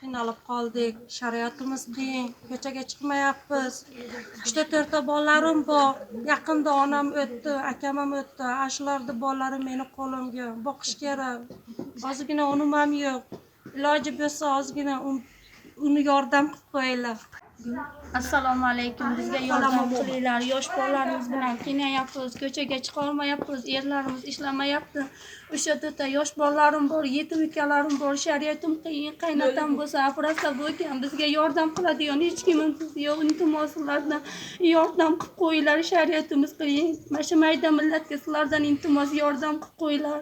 qiynalib qoldik. Shariatimiz qiyin, ko'chaga chiqmayapmiz. 3-4 ta bolalarim bor. Yaqinda onam o'tdi, akam ham o'tdi. Shularni bolalari meni qo'limga boqish kerak. Ozgina unum ham yo'q. Iloji bo'lsa ozgina uni yordam qilib qo'yinglar. Assalomu alaykum. Bizga yordam qilinglar. Yosh bolalarimiz bilan qiynayapmiz, ko'chaga chiqa olmayapmiz, erlarimiz ishlamayapti. O'sha yerda yosh bolalarim bor, yetim ukalarim bor. Shariatim qiyin, qaynotam bo'lsa, operatsiya bo'lgan. Bizga yordam qiladigan hech kimimiz yo'q. Iltimoslardan yordam qilib qo'yinglar. Shariatimiz qiyin. Mana shu mayda millatga sizlardan iltimos yordam qilib qo'yinglar.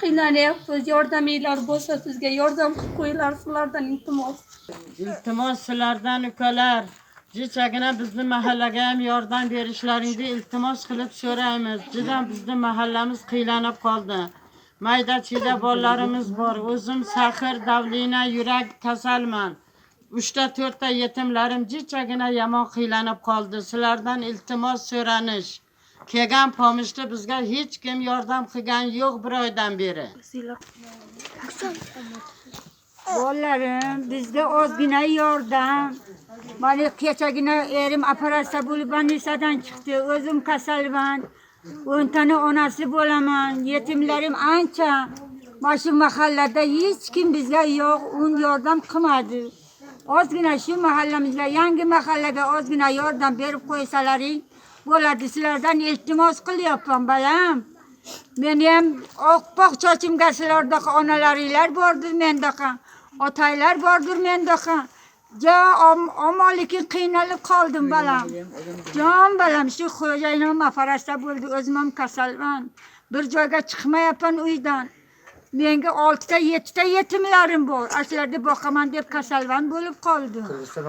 Qiynanyapmiz. Yordaminglar bo'lsa, sizga yordam qilib qo'yinglar. Sizlardan iltimos. İltimos sizlardan ukalar, jichagina bizni mahallaga ham yordam berishlaringni iltimos qilib so'raymiz. Juda bizni mahallamiz qiynalib qoldi. Mayda-chiyda bolalarimiz bor. O'zim sahir, davlina, yurak kasalman. 3-4 ta yetimlarim jichagina yomon qiynalib qoldi. Sizlardan iltimos so'ranish. Kelgan pomishda bizga hech kim yordam qilgan yo'q bir oydan beri. Bolalarim bizga ozgina yordam. Mana kechagina erim operatsiya bo'lib Manisadan chiqdi. O'zim kasalman. 10 tani onasi bo'laman. Yetimlarim ancha. Mana shu mahallada hech kim bizga yo'q, yordam qilmadi. Ozgina shu mahallamizga, yangi mahallaga ozgina yordam berib qo'ysalaring bo'ladi. Sizlardan iltimos qilyapman balam. Meni ham oqpoq chochimga sizlardaqa onalaringlar bordir mendaqa. Otaylar bordir mendaqa. Omonlikka qiynalib qoldim balam. Jon balam, shu xo'jayinim operatsiya bo'ldi, o'zim ham kasalman. Bir joyga chiqmayapman uydan. Menga 6 ta 7 ta yetimlarim bor. Ashlarda boqaman deb kasalvan bo'lib qoldim.